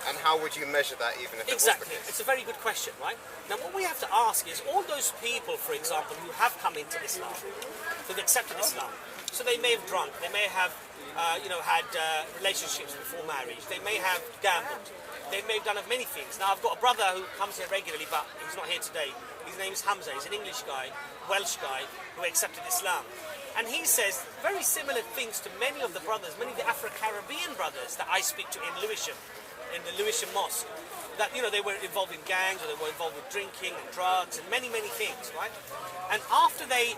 And how would you measure that even if it was the case? It's a very good question, right? Now what we have to ask is, all those people, for example, who have come into Islam, who've accepted Islam, so they may have drunk, they may have had relationships before marriage, they may have gambled, they may have done many things. Now I've got a brother who comes here regularly, but he's not here today. His name is Hamza, he's an English guy, Welsh guy, who accepted Islam. And he says very similar things to many of the brothers, many of the Afro-Caribbean brothers that I speak to in Lewisham, in the Lewisham Mosque, that they were involved in gangs, or they were involved with drinking and drugs and many things, right? And after they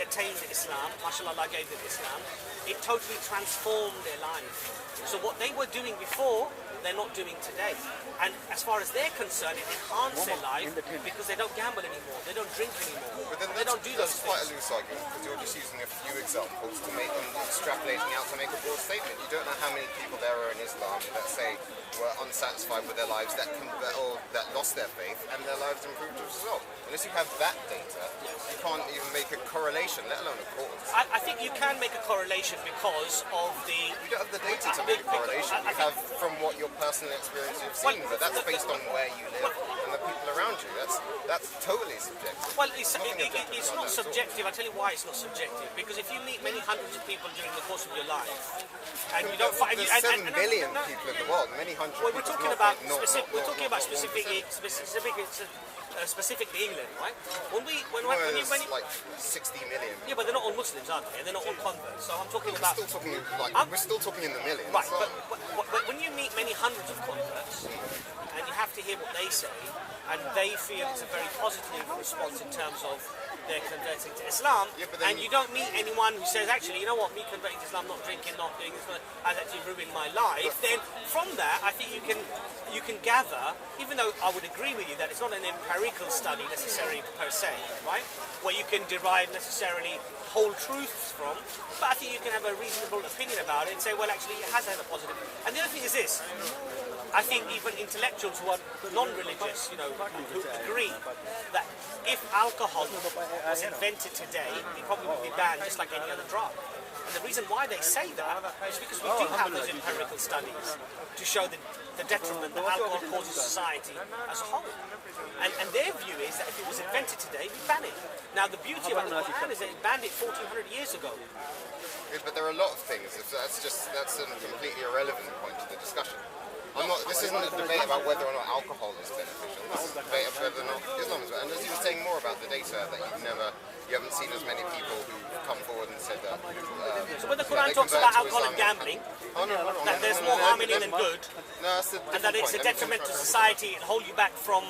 attained Islam, mashallah, Allah gave them Islam, it totally transformed their life. So what they were doing before, they're not doing today. And as far as they're concerned, it enhanced their life because they don't gamble anymore, they don't drink anymore, but then they don't do those things. That's quite a loose argument, because you're just using a few examples to make them extrapolating out to make a broad statement. You don't know how many people there are in Islam that say were unsatisfied with their lives, that lost their faith, and their lives improved as a result. Unless you have that data, you can't even make a correlation, let alone a cause. I think you can make a correlation because of the... You don't have the data to make a correlation. You have from what your personal experience you've seen, but that's based on where you live and the people around you. That's totally subjective. Well, it's not subjective. I'll tell you why it's not subjective. Because if you meet many hundreds of people during the course of your life, and you don't find... There's 7 billion people in the world, many hundred people. We're talking about specifically England, right? When you like 60 million. Yeah, but they're not all Muslims, are they? And they're not all converts. So I'm talking about... We're still talking in the millions. Right, but when you meet many hundreds of converts, and you have to hear what they say, and they feel it's a very positive response in terms of their converting to Islam, and you don't meet anyone who says, actually, you know what, me converting to Islam, not drinking, not doing this, has actually ruined my life, then from that, I think you can gather, even though I would agree with you that it's not an empirical study necessarily per se, right, where you can derive necessarily whole truths from, but I think you can have a reasonable opinion about it and say, well, actually, it has had a positive. And the other thing is this, I think even intellectuals who are non-religious, who agree that if alcohol was invented today, it probably would be banned just like any other drug. And the reason why they say that is because we do have those empirical studies to show the detriment that alcohol causes society as a whole. And their view is that if it was invented today, we ban it. Now the beauty about the Quran is that it banned it 1400 years ago. Yeah, but there are a lot of things. That's a completely irrelevant point to the discussion. This isn't a debate about whether or not alcohol is beneficial. This is a debate about whether or not Islam is beneficial. And as you were saying more about the data, that you haven't seen as many people who've come forward and said that. So when the Quran talks about alcohol and gambling, that there's more harm in it than good, and that it's a detriment to society, it'll hold you back from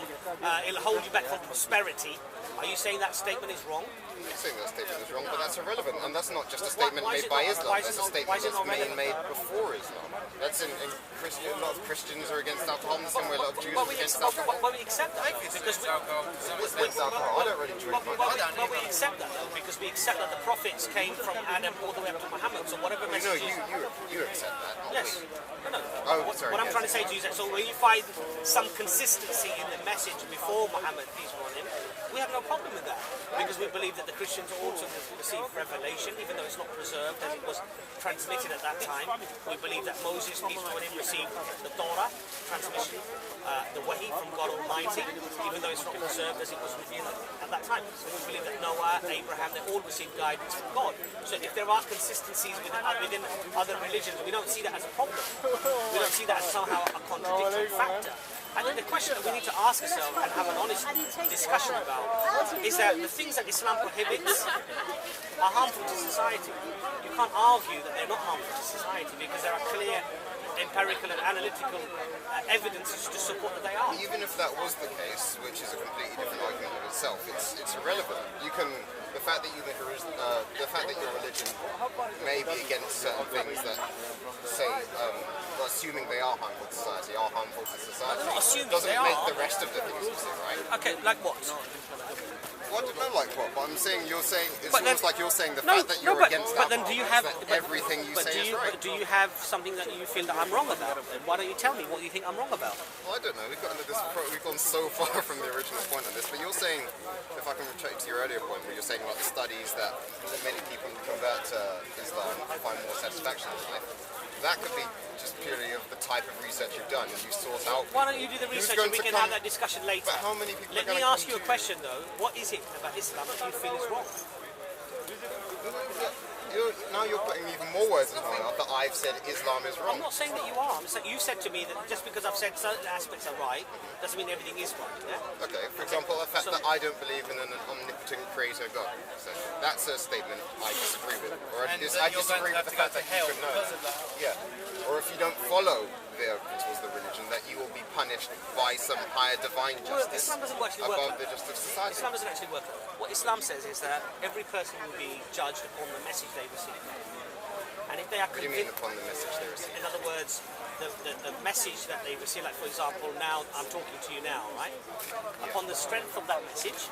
prosperity, are you saying that statement is wrong? I'm not saying that statement is wrong, but that's irrelevant, and that's not just a statement made by Islam. That's a statement that's made before Islam. That's in Christian. A lot of Christians are against alcohol, in the same way a lot of Jews are against alcohol. Well, we accept that because I don't really drink much. Well, we accept that though, because we accept that the prophets came from Adam all the way up to Muhammad. So whatever message. No, you accept that. Yes. No. Oh, sorry. What I'm trying to say to you is that so when you find some consistency in the message before Muhammad, peace be on him, we have no problem with that, because we believe that the Christians also received revelation, even though it's not preserved as it was transmitted at that time. We believe that Moses, peace be on him, received the Torah transmission, the Wahi from God Almighty, even though it's not preserved as it was revealed at that time. So we believe that Noah, Abraham, they all received guidance from God. So if there are consistencies within other religions, we don't see that as a problem. We don't see that as somehow a contradictory factor. I think the question that we need to ask ourselves and have an honest discussion about is that the things that Islam prohibits are harmful to society. You can't argue that they're not harmful to society because there are clear empirical and analytical evidences to support that they are. Even if that was the case, which is a completely different argument in itself, it's irrelevant. The fact that your religion may be against certain things that say, assuming they are harmful to society, doesn't make the rest of the things you say right. Okay, like what? Well, I don't know like what, but it's almost like you're saying the fact that you're against alcohol, but then do you have everything you say is right. But do you have something that you feel that I'm wrong about? Why don't you tell me what you think I'm wrong about? Well, I don't know. We've gone so far from the original point on this, but you're saying, if I can return to your earlier point, where you're saying about the studies that many people who convert to Islam find more satisfaction in life. that could be just purely of the type of research you've done, and you sort out. Why don't you do the research and we can have that discussion later? But how many people? Let me ask you a question though. What is it about Islam that you feel is wrong? Now you're putting even more words in my mouth that I've said Islam is wrong. I'm not saying that you are. I'm saying you said to me that just because I've said certain aspects are right, doesn't mean everything is right. Yeah? Okay, for example, the fact that I don't believe in an omnipotent creator God. So that's a statement I disagree with. Or I disagree with the fact that you can know. Yeah. Or if you don't follow the principles of the religion, that you will be punished by some higher divine justice Islam doesn't actually work above the justice of society. Islam doesn't actually work. What Islam says is that every person will be judged upon the message they receive. And if they are What do you mean upon the message they receive? in other words, the message that they receive, like for example, now I'm talking to you now, right? Yeah. Upon the strength of that message,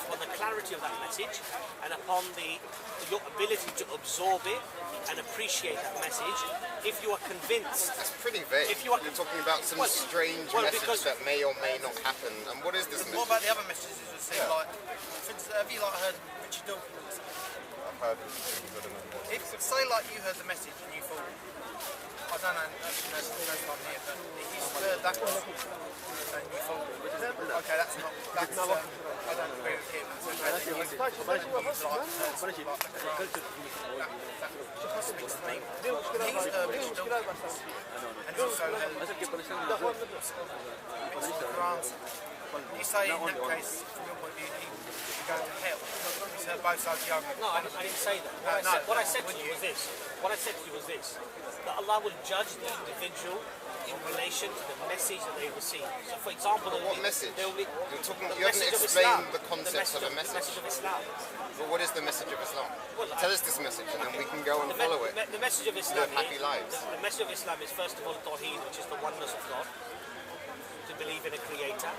upon the clarity of that message, and upon your ability to absorb it and appreciate that message, if you are convinced... That's pretty vague. If you're talking about some strange message that may or may not happen. And what is this message? What about the other messages you see, like, have you heard Richard Dawkins? I've heard Richard Dawkins. Say like you heard the message and you thought, I don't know, no time here, but if you heard that message and you thought, okay, that's I don't agree with him, that's okay. That speaks to me. He's Richard Dawkins, and he also heard Quran. You say in that case, from your point of view, he should go to hell. He's heard both sides of the argument. No, I didn't say that. What I said to you was this. What I said to you was this. That Allah will judge the individual in relation to the message that they receive. So for example... What message? You haven't explained the concept of a message. The message of Islam. But what is the message of Islam? Tell us this message and then we can go and follow it. The message of Islam happy lives. The message of Islam is first of all Tawheed, which is the oneness of God. To believe in a creator.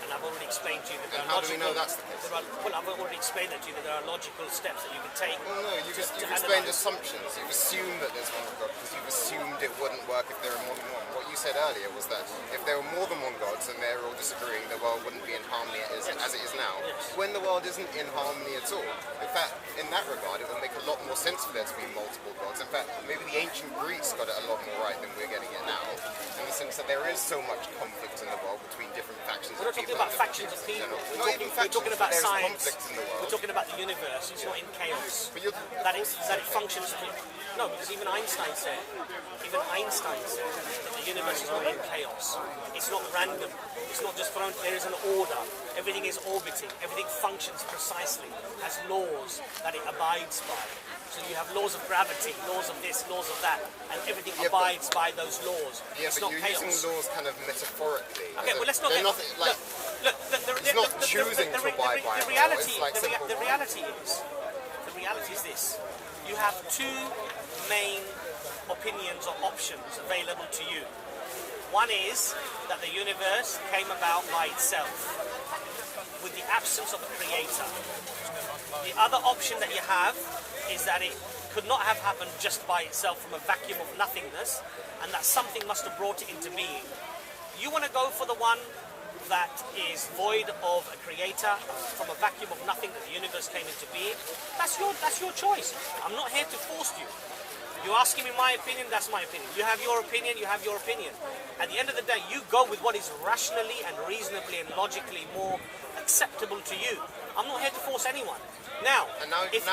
And I've already explained to you that there are logical... How do we know that's the case? I've already explained that to you that there are logical steps that you can take. Well, no, you've explained assumptions. You've assumed that there's one God because you've assumed it wouldn't work if there were more than one. What you said earlier was that if there were more than one God and they're all disagreeing, the world wouldn't be in harmony as it is now. Yes. When the world isn't in harmony at all. In fact, in that regard, it would make a lot more sense for there to be multiple gods. In fact, maybe the ancient Greeks got it a lot more right than we're getting it now, in the sense that there is so much conflict in the world between different factions. We're not talking about factions of people. We're talking about science. We're talking about the universe. It's not in chaos. That it functions. No, because even Einstein said that the universe is not in chaos. It's not random. It's not just thrown. There is an order. Everything is orbiting. Everything functions precisely. Has laws that it abides by. So you have laws of gravity, laws of this, laws of that, and everything abides by those laws. Yeah, it's but not you're chaos. using laws kind of metaphorically. Okay, well let's not get... It's not choosing to abide by the reality is this. You have two main opinions or options available to you. One is that the universe came about by itself, with the absence of a creator. The other option that you have is that it could not have happened just by itself from a vacuum of nothingness, and that something must have brought it into being. You want to go for the one that is void of a creator, from a vacuum of nothing that the universe came into being. That's your choice. I'm not here to force you. You're asking me my opinion, that's my opinion. You have your opinion, you have your opinion. At the end of the day, you go with what is rationally and reasonably and logically more acceptable to you. I'm not here to force anyone. Now, if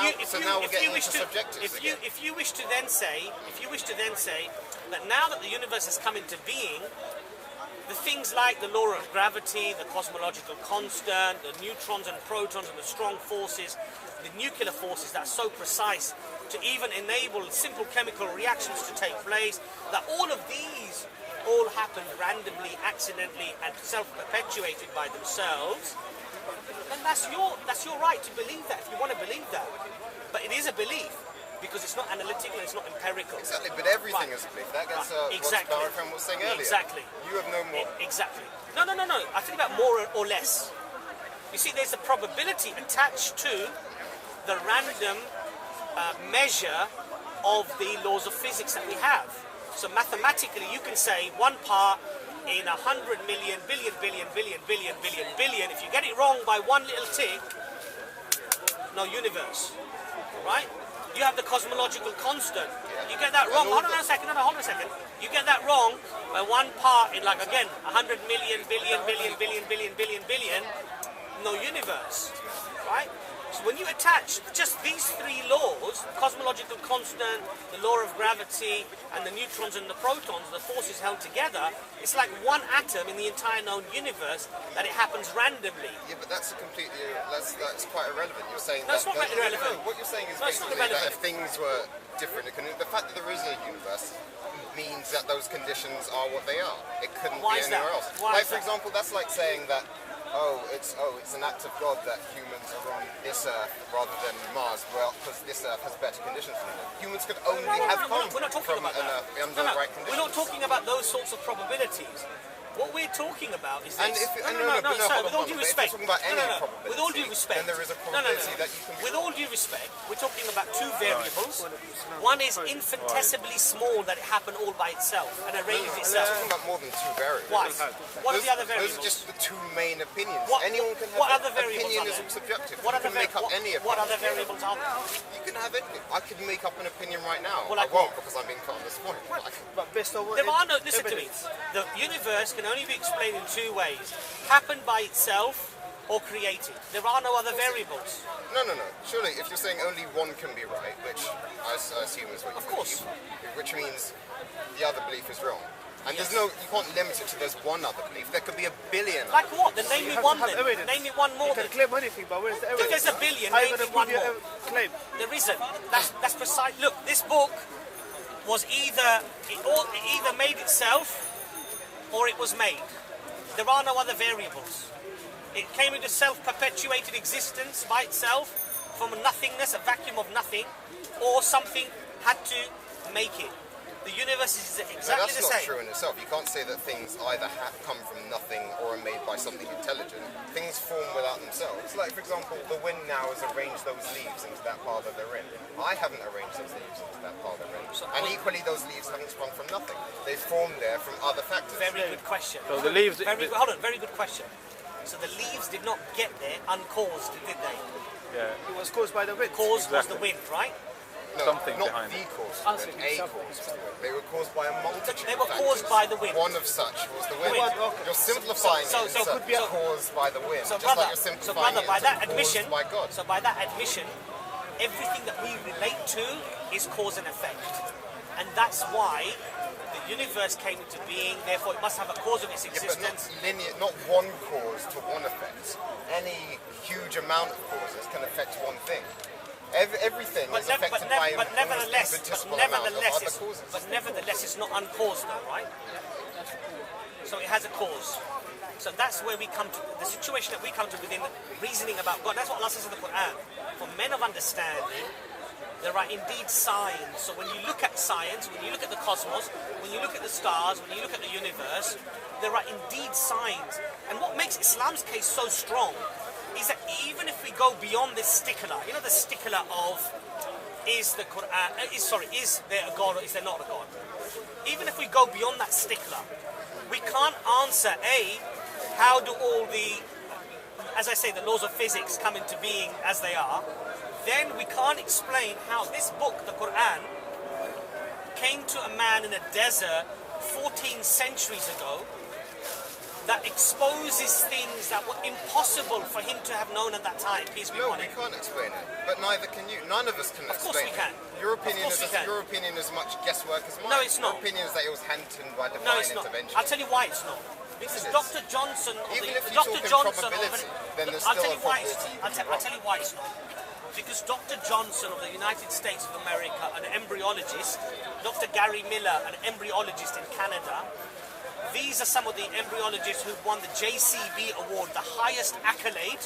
you wish to then say that now that the universe has come into being, the things like the law of gravity, the cosmological constant, the neutrons and protons and the strong forces, the nuclear forces that are so precise to even enable simple chemical reactions to take place, that all of these all happened randomly, accidentally, and self-perpetuated by themselves, then that's your right to believe that, if you want to believe that. But it is a belief, because it's not analytical, it's not empirical. Exactly, but everything is a belief. That gets what our friend was saying earlier. Exactly. You have no more. Exactly. No. I think about more or less. You see, there's a probability attached to the random measure of the laws of physics that we have. So mathematically, you can say 1 part in 100 million, billion. If you get it wrong by one little tick, no universe, right? You have the cosmological constant. You get that wrong. Hold on a second. No, hold on a second. You get that wrong by one part in, like, again, 100 million, billion, no universe, right? So when you attach just these three laws, cosmological constant, the law of gravity, and the neutrons and the protons, the forces held together, it's like one atom in the entire known universe that it happens randomly. Yeah, but that's quite irrelevant. You're saying that's not irrelevant. What you're saying is basically that if things were different, the fact that there is a universe means that those conditions are what they are. It couldn't be anywhere else. Like, for example, that's like saying that it's an act of God that humans are on this Earth rather than Mars, well, because this Earth has better conditions for them. Humans could only have come we're not talking from about an that. Earth under the right conditions. We're not talking about those sorts of probabilities. What we're talking about is this. With all due respect, with all due respect, then there is a probability that you can be with all due respect, we're talking about two variables. One is infinitesimally small, that it happened all by itself and arranged itself. We're talking about more than two variables. Why? What are the other variables? Those are just the two main opinions. Anyone can have what other variables opinion are is there? all subjective. What you can make up any opinion. What other variables are there? You can have anything. I could make up an opinion right now. Well, I won't because I'm being put on this point. But based on what there are no. Listen to me. The universe can only be explained in two ways: happened by itself or created. There are no other variables. No. Surely, if you're saying only one can be right, which I assume is what you believe, which means the other belief is wrong. And there's no, you can't limit it to there's one other belief. There could be a billion. Like what? Then name me one. Name me one more. You can claim anything, but where's the evidence? If there's a billion, name me one more. Claim. There isn't. That's precise. Look, this book was either made itself or it was made. There are no other variables. It came into self-perpetuated existence by itself from nothingness, a vacuum of nothing, or something had to make it. The universe is exactly the same. That's not true in itself. You can't say that things either come from nothing or are made by something intelligent. Things form without themselves. Like, for example, the wind now has arranged those leaves into that pile that they're in. I haven't arranged those leaves into that pile they're in. And equally, those leaves haven't sprung from nothing. They formed there from other factors. Very good question. So the leaves... Hold on, very good question. So the leaves did not get there uncaused, did they? Yeah. It was caused by the wind. Caused was the wind, right? No, something not behind the it. cause, but a cause. They were caused by a multitude They were of caused by the wind. One of such was the wind. You're simplifying so it could be caused by the wind. So just brother, like you're simplifying by that it admission, caused by God. so by that admission, everything that we relate to is cause and effect. And that's why the universe came into being, therefore it must have a cause of its existence. But not linear, not one cause to one effect. Any huge amount of causes can affect one thing. Everything is affected by an infinitesimal amount of other causes. But nevertheless, it's not uncaused though, right? So it has a cause. So that's where we come to, the situation that we come to within reasoning about God. That's what Allah says in the Quran. For men of understanding, there are indeed signs. So when you look at science, when you look at the cosmos, when you look at the stars, when you look at the universe, there are indeed signs. And what makes Islam's case so strong is that even if we go beyond this stickler, you know, the stickler of is the Quran, is there a God or is there not a God? Even if we go beyond that stickler, we can't answer how do all the, as I say, the laws of physics come into being as they are. Then we can't explain how this book, the Quran, came to a man in a desert 14 centuries ago that exposes things that were impossible for him to have known at that time. Peace be upon him. No, we can't explain it, but neither can you. None of us can explain it. Of course we can. Your opinion is as much guesswork as mine. No, it's not. Your opinion is that it was handed by divine intervention. I'll tell you why it's not. Because Dr. Johnson, even if you talk in probability, then there's still a probability. I'll tell you why it's not. Because Dr. Johnson of the United States of America, an embryologist, Dr. Gary Miller, an embryologist in Canada, these are some of the embryologists who've won the JCB award, the highest accolade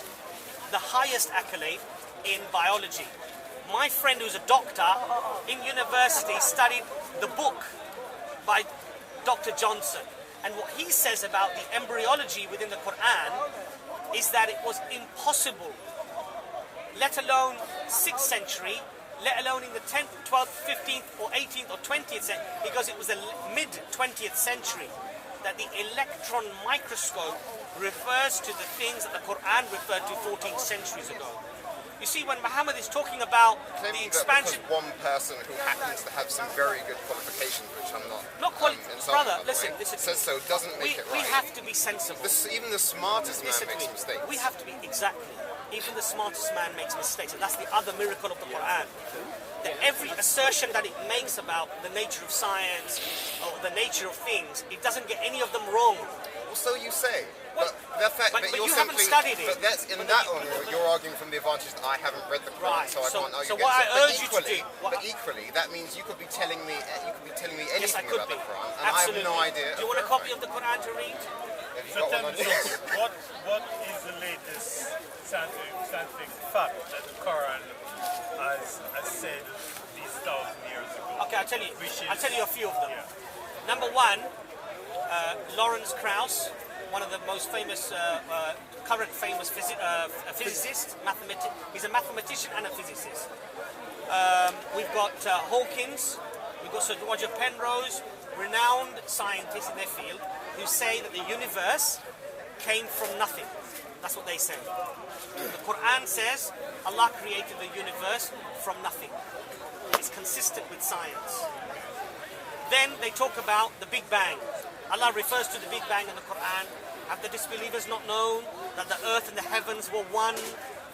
in biology. My friend who's a doctor in university studied the book by Dr. Johnson. And what he says about the embryology within the Quran is that it was impossible, let alone 6th century, let alone in the 10th, 12th, 15th or 18th or 20th century, because it was the mid-20th century, that the electron microscope refers to the things that the Quran referred to 14 centuries ago. You see, when Muhammad is talking about the Claiming expansion... that because one person who happens to have some very good qualifications, which I'm not... brother, listen, says so doesn't make it right. We have to be sensible. Even the smartest man makes mistakes. We have to be, exactly. Even the smartest man makes mistakes, and that's the other miracle of the Quran. That every assertion that it makes about the nature of science or the nature of things, it doesn't get any of them wrong. Well, so you say. But the fact that you simply, haven't studied it. But that's in that one, you're arguing from the advantage that I haven't read the Quran, so I can't argue so what against I urge you to do, but equally, that means you could be telling me anything yes, about the Quran, and absolutely. I have no idea. Do you want a copy of the Quran to read? So tell me, what is the latest scientific fact that the Quran has said these 1,000 years ago? Okay, I'll tell you a few of them. Yeah. Number one, Lawrence Krauss, one of the most famous, current famous physicist, he's a mathematician and a physicist. We've got Hawkins, we've got Sir Roger Penrose, renowned scientists in their field, who say that the universe came from nothing. That's what they say. The Quran says Allah created the universe from nothing. It's consistent with science. Then they talk about the Big Bang. Allah refers to the Big Bang in the Quran. Have the disbelievers not known that the earth and the heavens were one?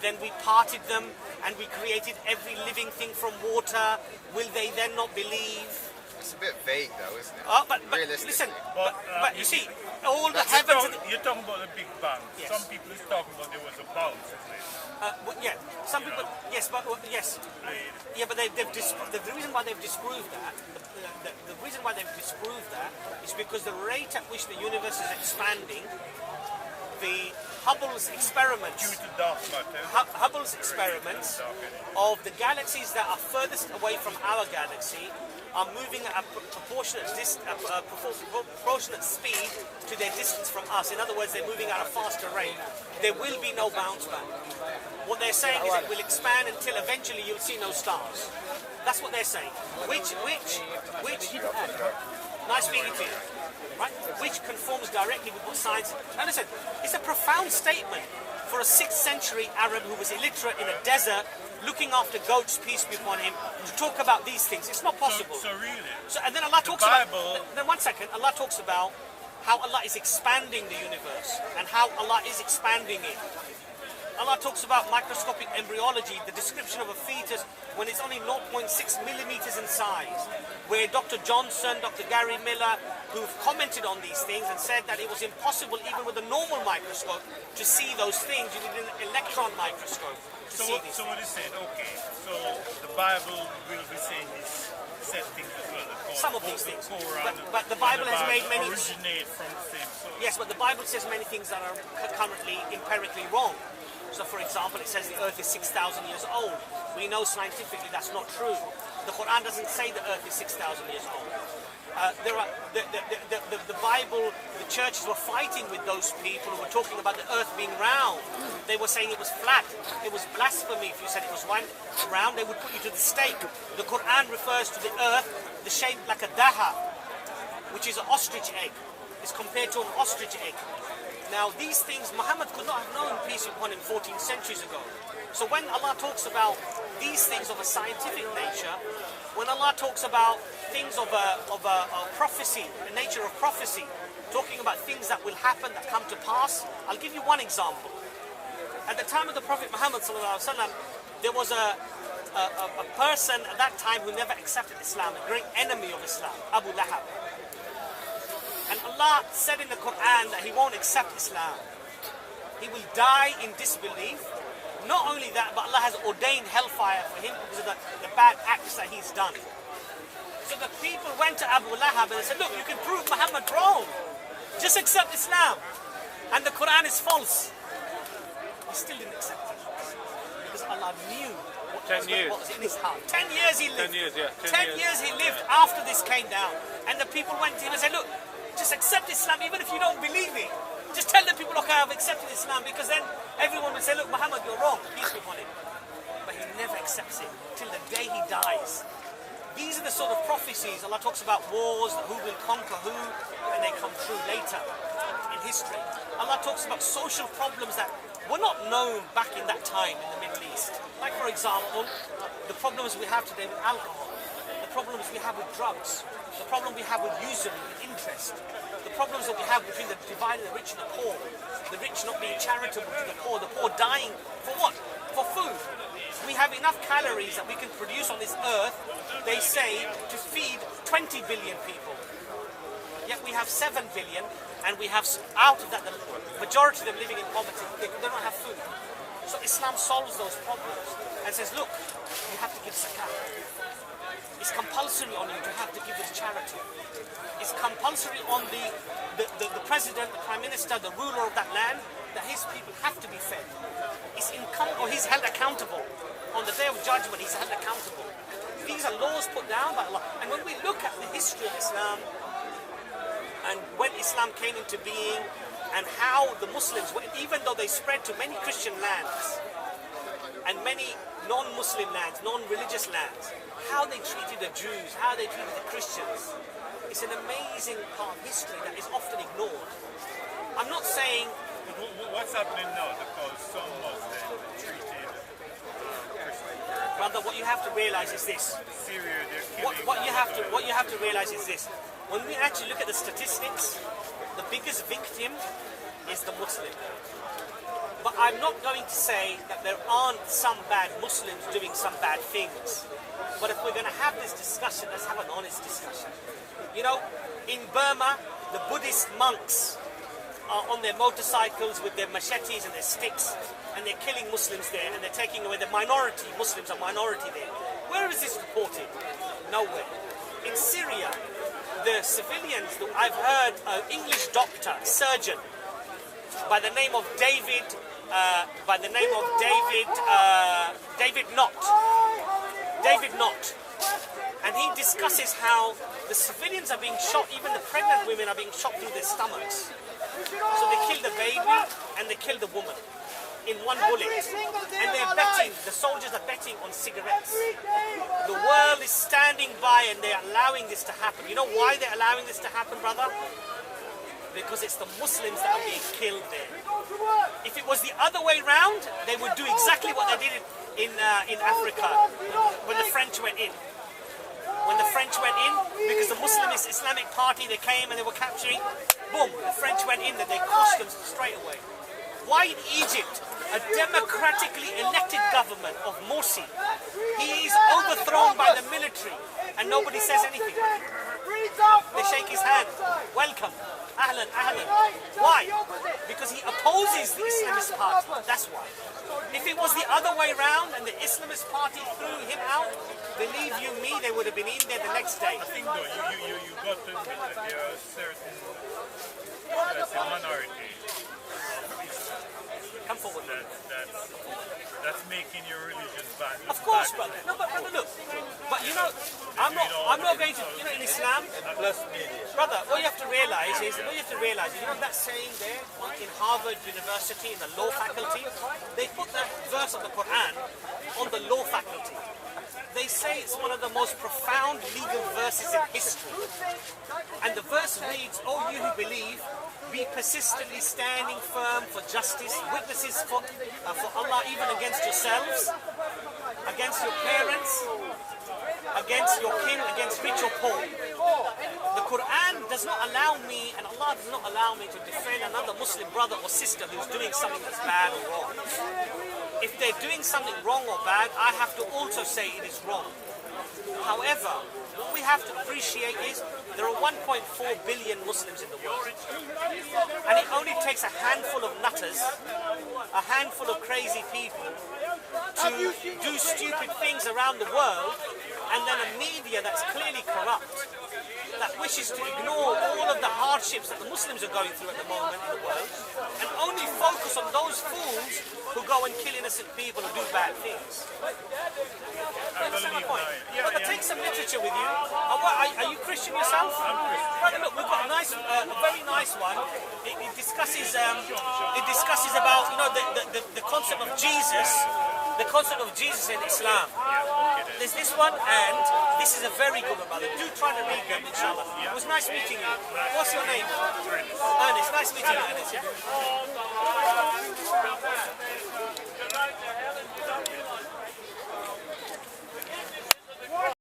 Then we parted them and we created every living thing from water. Will they then not believe? It's a bit vague though, isn't it? But listen, but you see, all the heavens... heavens... You're talking about the Big Bang. Yes. Some people is talking about there was a bounce, isn't it? Yeah, some people... Yes, but... yes. Yeah, but the reason why they've disproved that... The reason why they've disproved that is because the rate at which the universe is expanding, the Hubble's experiments... Due to dark matter. Hubble's experiments of the galaxies that are furthest away from our galaxy are moving at a proportionate speed to their distance from us. In other words, they're moving at a faster rate. There will be no bounce back. What they're saying is it will expand until eventually you'll see no stars. That's what they're saying. Which nice speaking to you, right? Which conforms directly with what science... And listen, it's a profound statement for a 6th century Arab who was illiterate in a desert, looking after goats, peace be upon him, to talk about these things. It's not possible. So really? And then Allah talks about... Then 1 second, Allah talks about how Allah is expanding the universe and how Allah is expanding it. Allah talks about microscopic embryology, the description of a fetus when it's only 0.6 millimeters in size, where Dr. Johnson, Dr. Gary Miller, who've commented on these things and said that it was impossible even with a normal microscope to see those things. You need an electron microscope to see these. So what is saying? Okay, so the Bible will be saying this said things as well. Some of these things, but the Bible has made many... originate from the same source. Yes, but the Bible says many things that are currently empirically wrong. So, for example, it says the Earth is 6,000 years old. We know scientifically that's not true. The Quran doesn't say the Earth is 6,000 years old. The Bible, the churches were fighting with those people who were talking about the Earth being round. They were saying it was flat. It was blasphemy if you said it was round. They would put you to the stake. The Quran refers to the Earth, the shape like a daha, which is an ostrich egg. It's compared to an ostrich egg. Now, these things Muhammad could not have known, peace be upon him, 14 centuries ago. So when Allah talks about these things of a scientific nature, when Allah talks about things of a prophecy, the nature of prophecy, talking about things that will happen, that come to pass, I'll give you one example. At the time of the Prophet Muhammad ﷺ, there was a person at that time who never accepted Islam, a great enemy of Islam, Abu Lahab. And Allah said in the Quran that he won't accept Islam. He will die in disbelief. Not only that, but Allah has ordained hellfire for him because of the bad acts that he's done. So the people went to Abu Lahab and they said, look, you can prove Muhammad wrong. Just accept Islam. And the Quran is false. He still didn't accept it. Because Allah knew what was in his heart. 10 years he lived. 10 years he lived after this came down. And the people went to him and said, look, just accept Islam even if you don't believe it. Just tell the people, okay, I've accepted Islam, because then everyone will say, look, Muhammad, you're wrong. Peace be upon him. But he never accepts it till the day he dies. These are the sort of prophecies. Allah talks about wars, who will conquer who, and they come true later in history, Allah talks about social problems that were not known back in that time in the Middle East. Like, for example, the problems we have today with alcohol, the problems we have with drugs, the problem we have with usury, with interest, the problems that we have between the divided the rich and the poor, the rich not being charitable to the poor dying for what? For food. We have enough calories that we can produce on this earth, they say, to feed 20 billion people. Yet we have 7 billion, and we have, out of that, the majority of them living in poverty. They don't have food. So Islam solves those problems and says, look, you have to give zakat. It's compulsory on you to have to give this charity. It's compulsory on the president, the prime minister, the ruler of that land, that his people have to be fed. He's held accountable. On the day of judgment, he's held accountable. These are laws put down by Allah. And when we look at the history of Islam, and when Islam came into being, and how the Muslims, even though they spread to many Christian lands, and many non-Muslim lands, non-religious lands, how they treated the Jews, how they treated the Christians, it's an amazing part of history that is often ignored. I'm not saying... What's happening now? Because some Muslims treated Christians... Brother, what you have to realize is this. Syria, they're killing... What you have to realize is this. When we actually look at the statistics, the biggest victim is the Muslim. But I'm not going to say that there aren't some bad Muslims doing some bad things. But if we're going to have this discussion, let's have an honest discussion. You know, in Burma, the Buddhist monks are on their motorcycles with their machetes and their sticks, and they're killing Muslims there, and they're taking away the minority. Muslims are minority there. Where is this reported? Nowhere. In Syria, the civilians, I've heard an English doctor, surgeon, by the name of David Knott, and he discusses how the civilians are being shot, even the pregnant women are being shot through their stomachs. So they kill the baby and they kill the woman in one bullet, and they're betting, the soldiers are betting on cigarettes. The world is standing by and they're allowing this to happen. You know why they're allowing this to happen, brother? Because it's the Muslims that are being killed there. If it was the other way round, they would do exactly what they did in Africa when the French went in. When the French went in, because the Muslimist Islamic Party, they came and they were capturing, boom, the French went in and they crushed them straight away. Why in Egypt, a democratically elected government of Morsi, he is overthrown by the military and nobody says anything? They shake his hand. Welcome. Ahlan, ahlan. Why? Because he opposes the Islamist party. That's why. If it was the other way round and the Islamist party threw him out, believe you me, they would have been in there the next day. I think though, you got to admit that there are certain, let's say, minority Come forward. that's making your religion bad. Of course, brother. No, but brother, look. But you know, I'm not going to, you know, in Islam, brother, what you have to realize is, you know that saying there in Harvard University in the law faculty, they put that verse of the Quran on the law faculty. They say it's one of the most profound legal verses in history. And the verse reads, "O you who believe, be persistently standing firm for justice, witnesses for Allah, even against yourselves, against your parents, against your king, against rich or poor." The Quran does not allow me, and Allah does not allow me to defend another Muslim brother or sister who's doing something that's bad or wrong. If they're doing something wrong or bad, I have to also say it is wrong. However, what we have to appreciate is there are 1.4 billion Muslims in the world. And it only takes a handful of nutters, a handful of crazy people to do stupid things around the world, and then a media that's clearly corrupt, that wishes to ignore all of the hardships that the Muslims are going through at the moment in the world, and only focus on those fools who go and kill innocent people and do bad things. Understand my point? Brother, take some literature with you. Are you Christian yourself? I'm Christian. Brother, look, we've got a very nice one. It discusses about, you know, the concept of Jesus, the concept of Jesus in Islam. there's this one, and this is a very good one, brother. Do try to read them, inshallah. It was nice meeting you. What's your name? Ernest. Nice meeting you, Ernest. Yeah?